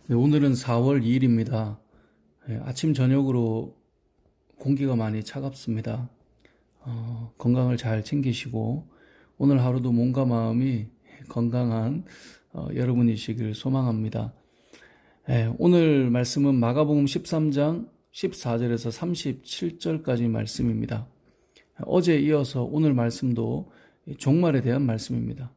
네, 오늘은 4월 2일입니다. 아침 저녁으로 공기가 많이 차갑습니다. 건강을 잘 챙기시고 오늘 하루도 몸과 마음이 건강한 여러분이시길 소망합니다. 오늘 말씀은 마가복음 13장 14절에서 37절까지 말씀입니다. 어제 이어서 오늘 말씀도 종말에 대한 말씀입니다.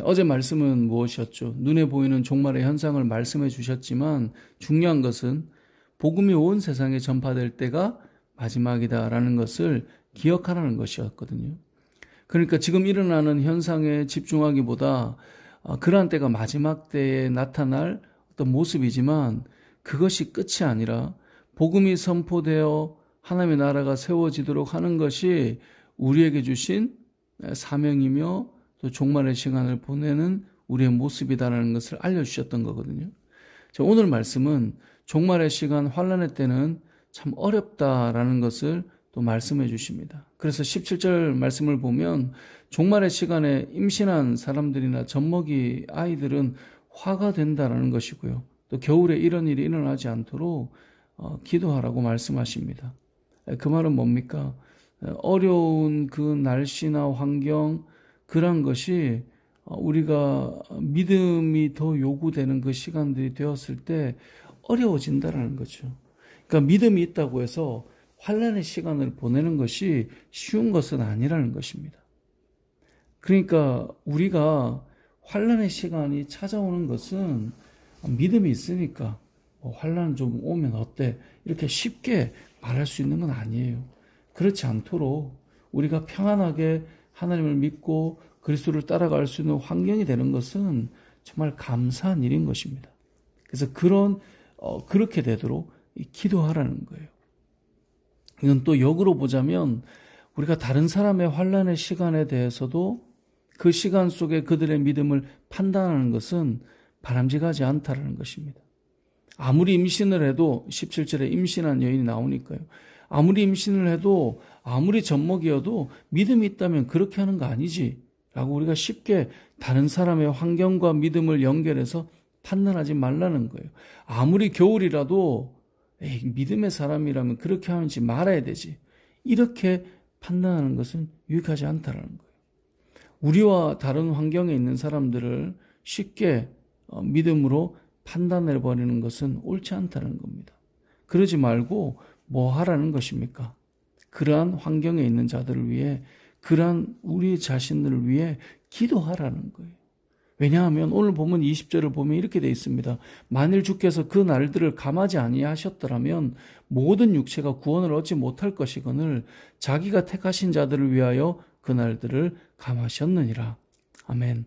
어제 말씀은 무엇이었죠? 눈에 보이는 종말의 현상을 말씀해 주셨지만 중요한 것은 복음이 온 세상에 전파될 때가 마지막이다라는 것을 기억하라는 것이었거든요. 그러니까 지금 일어나는 현상에 집중하기보다 그러한 때가 마지막 때에 나타날 어떤 모습이지만 그것이 끝이 아니라 복음이 선포되어 하나님의 나라가 세워지도록 하는 것이 우리에게 주신 사명이며 또 종말의 시간을 보내는 우리의 모습이다라는 것을 알려주셨던 거거든요. 오늘 말씀은 종말의 시간, 환란의 때는 참 어렵다라는 것을 또 말씀해 주십니다. 그래서 17절 말씀을 보면 종말의 시간에 임신한 사람들이나 젖먹이 아이들은 화가 된다라는 것이고요. 또 겨울에 이런 일이 일어나지 않도록 기도하라고 말씀하십니다. 그 말은 뭡니까? 어려운 그 날씨나 환경, 그런 것이 우리가 믿음이 더 요구되는 그 시간들이 되었을 때 어려워진다는 거죠. 그러니까 믿음이 있다고 해서 환난의 시간을 보내는 것이 쉬운 것은 아니라는 것입니다. 그러니까 우리가 환난의 시간이 찾아오는 것은 믿음이 있으니까 환난 좀 오면 어때? 이렇게 쉽게 말할 수 있는 건 아니에요. 그렇지 않도록 우리가 평안하게 하나님을 믿고 그리스도를 따라갈 수 있는 환경이 되는 것은 정말 감사한 일인 것입니다. 그래서 그렇게 되도록 기도하라는 거예요. 이건 또 역으로 보자면 우리가 다른 사람의 환난의 시간에 대해서도 그 시간 속에 그들의 믿음을 판단하는 것은 바람직하지 않다라는 것입니다. 아무리 임신을 해도 17절에 임신한 여인이 나오니까요. 아무리 임신을 해도 아무리 젖먹이어도 믿음이 있다면 그렇게 하는 거 아니지 라고 우리가 쉽게 다른 사람의 환경과 믿음을 연결해서 판단하지 말라는 거예요. 아무리 겨울이라도 믿음의 사람이라면 그렇게 하지 말아야 되지, 이렇게 판단하는 것은 유익하지 않다는 거예요. 우리와 다른 환경에 있는 사람들을 쉽게 믿음으로 판단해버리는 것은 옳지 않다는 겁니다. 그러지 말고 뭐 하라는 것입니까? 그러한 환경에 있는 자들을 위해, 그러한 우리 자신들을 위해 기도하라는 거예요. 왜냐하면 오늘 보면 20절을 보면 이렇게 되어 있습니다. 만일 주께서 그 날들을 감하지 아니하셨더라면 모든 육체가 구원을 얻지 못할 것이거늘 자기가 택하신 자들을 위하여 그 날들을 감하셨느니라. 아멘.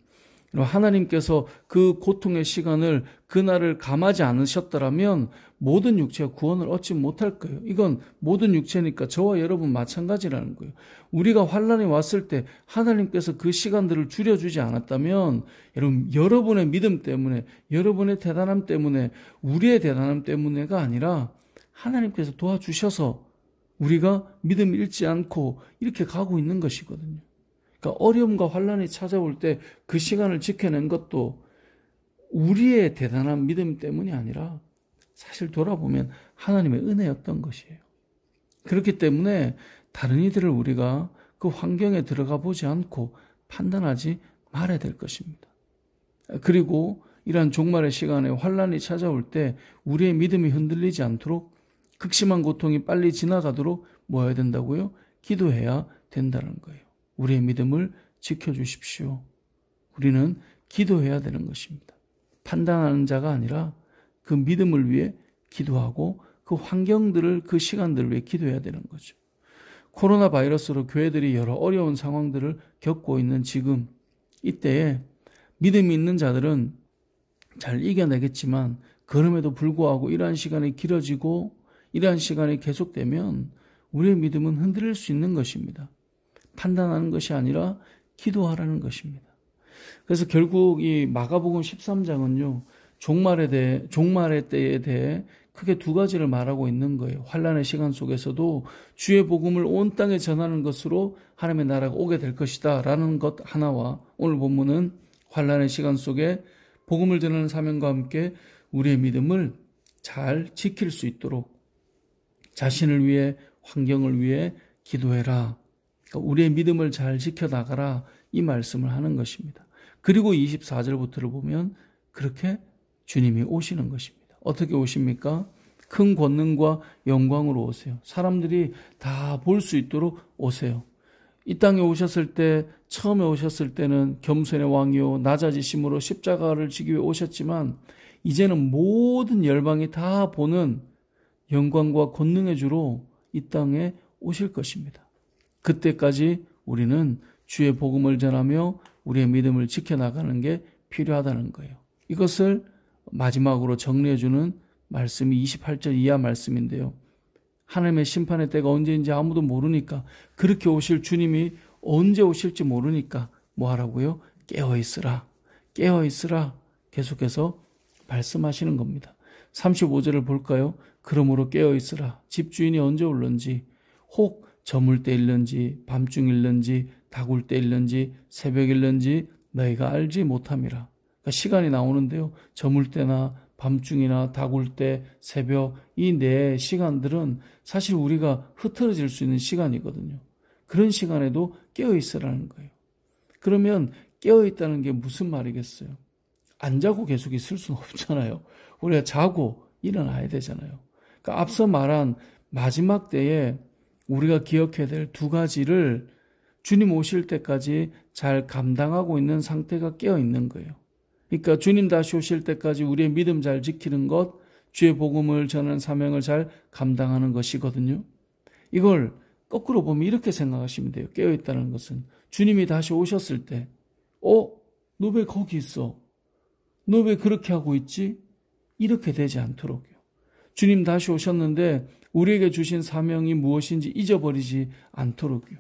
하나님께서 그 고통의 시간을, 그날을 감하지 않으셨더라면 모든 육체가 구원을 얻지 못할 거예요. 이건 모든 육체니까 저와 여러분 마찬가지라는 거예요. 우리가 환난이 왔을 때 하나님께서 그 시간들을 줄여주지 않았다면 여러분의 믿음 때문에, 여러분의 대단함 때문에, 우리의 대단함 때문에가 아니라 하나님께서 도와주셔서 우리가 믿음 잃지 않고 이렇게 가고 있는 것이거든요. 그러니까 어려움과 환난이 찾아올 때 그 시간을 지켜낸 것도 우리의 대단한 믿음 때문이 아니라 사실 돌아보면 하나님의 은혜였던 것이에요. 그렇기 때문에 다른 이들을 우리가 그 환경에 들어가 보지 않고 판단하지 말아야 될 것입니다. 그리고 이러한 종말의 시간에 환난이 찾아올 때 우리의 믿음이 흔들리지 않도록, 극심한 고통이 빨리 지나가도록 뭐 해야 된다고요? 기도해야 된다는 거예요. 우리의 믿음을 지켜주십시오. 우리는 기도해야 되는 것입니다. 판단하는 자가 아니라 그 믿음을 위해 기도하고 그 환경들을, 그 시간들을 위해 기도해야 되는 거죠. 코로나 바이러스로 교회들이 여러 어려운 상황들을 겪고 있는 지금 이때에 믿음이 있는 자들은 잘 이겨내겠지만 그럼에도 불구하고 이러한 시간이 길어지고 이러한 시간이 계속되면 우리의 믿음은 흔들릴 수 있는 것입니다. 판단하는 것이 아니라 기도하라는 것입니다. 그래서 결국 이 마가복음 13장은요, 종말의 때에 대해 크게 두 가지를 말하고 있는 거예요. 환난의 시간 속에서도 주의 복음을 온 땅에 전하는 것으로 하나님의 나라가 오게 될 것이다 라는 것 하나와, 오늘 본문은 환난의 시간 속에 복음을 전하는 사명과 함께 우리의 믿음을 잘 지킬 수 있도록 자신을 위해, 환경을 위해 기도해라. 그러니까 우리의 믿음을 잘 지켜나가라. 이 말씀을 하는 것입니다. 그리고 24절부터를 보면 그렇게 주님이 오시는 것입니다. 어떻게 오십니까? 큰 권능과 영광으로 오세요. 사람들이 다 볼 수 있도록 오세요. 이 땅에 오셨을 때, 처음에 오셨을 때는 겸손의 왕이요 낮아지심으로 십자가를 지기 위해 오셨지만 이제는 모든 열방이 다 보는 영광과 권능의 주로 이 땅에 오실 것입니다. 그때까지 우리는 주의 복음을 전하며 우리의 믿음을 지켜나가는 게 필요하다는 거예요. 이것을 마지막으로 정리해주는 말씀이 28절 이하 말씀인데요. 하나님의 심판의 때가 언제인지 아무도 모르니까, 그렇게 오실 주님이 언제 오실지 모르니까 뭐 하라고요? 깨어있으라. 깨어있으라. 계속해서 말씀하시는 겁니다. 35절을 볼까요? 그러므로 깨어있으라. 집주인이 언제 올는지, 혹 저물 때일는지 밤중일는지 다굴 때일는지 새벽일는지 너희가 알지 못함이라. 그러니까 시간이 나오는데요. 저물 때나 밤중이나 다굴 때, 새벽, 이 네 시간들은 사실 우리가 흐트러질 수 있는 시간이거든요. 그런 시간에도 깨어있으라는 거예요. 그러면 깨어있다는 게 무슨 말이겠어요? 안 자고 계속 있을 수는 없잖아요. 우리가 자고 일어나야 되잖아요. 그러니까 앞서 말한 마지막 때에 우리가 기억해야 될 두 가지를 주님 오실 때까지 잘 감당하고 있는 상태가 깨어있는 거예요. 그러니까 주님 다시 오실 때까지 우리의 믿음 잘 지키는 것, 주의 복음을 전하는 사명을 잘 감당하는 것이거든요. 이걸 거꾸로 보면 이렇게 생각하시면 돼요. 깨어있다는 것은 주님이 다시 오셨을 때, 너 왜 거기 있어? 너 왜 그렇게 하고 있지? 이렇게 되지 않도록요. 주님 다시 오셨는데 우리에게 주신 사명이 무엇인지 잊어버리지 않도록요.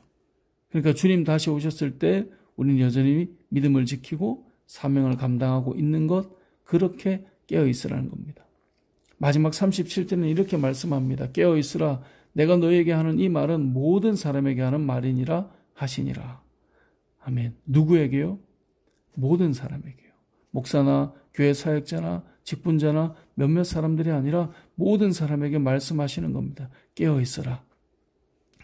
그러니까 주님 다시 오셨을 때 우리는 여전히 믿음을 지키고 사명을 감당하고 있는 것, 그렇게 깨어있으라는 겁니다. 마지막 37절은 이렇게 말씀합니다. 깨어있으라. 내가 너에게 하는 이 말은 모든 사람에게 하는 말이니라 하시니라. 아멘. 누구에게요? 모든 사람에게요. 목사나 교회 사역자나 직분자나 몇몇 사람들이 아니라 모든 사람에게 말씀하시는 겁니다. 깨어있으라.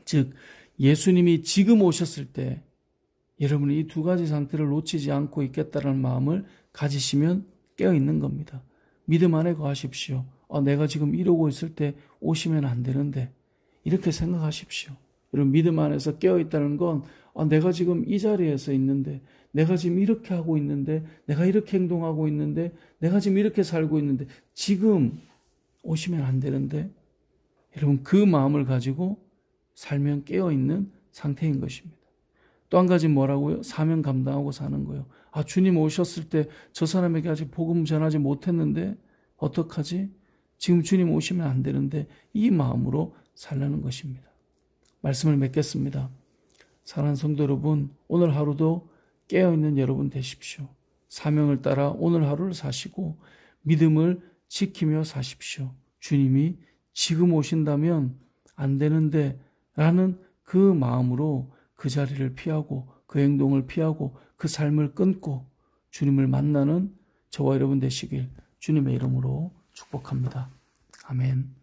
즉 예수님이 지금 오셨을 때 여러분이 이 두 가지 상태를 놓치지 않고 있겠다는 마음을 가지시면 깨어있는 겁니다. 믿음 안에 거하십시오. 내가 지금 이러고 있을 때 오시면 안 되는데, 이렇게 생각하십시오. 여러분, 믿음 안에서 깨어있다는 건 내가 지금 이 자리에서 있는데, 내가 지금 이렇게 하고 있는데, 내가 이렇게 행동하고 있는데, 내가 지금 이렇게 살고 있는데 지금 오시면 안 되는데, 여러분 그 마음을 가지고 살면 깨어있는 상태인 것입니다. 또 한 가지 뭐라고요? 사명 감당하고 사는 거예요. 주님 오셨을 때 저 사람에게 아직 복음 전하지 못했는데 어떡하지? 지금 주님 오시면 안 되는데, 이 마음으로 살라는 것입니다. 말씀을 맺겠습니다. 사랑하는 성도 여러분, 오늘 하루도 깨어있는 여러분 되십시오. 사명을 따라 오늘 하루를 사시고 믿음을 지키며 사십시오. 주님이 지금 오신다면 안 되는데 라는 그 마음으로 그 자리를 피하고 그 행동을 피하고 그 삶을 끊고 주님을 만나는 저와 여러분 되시길 주님의 이름으로 축복합니다. 아멘.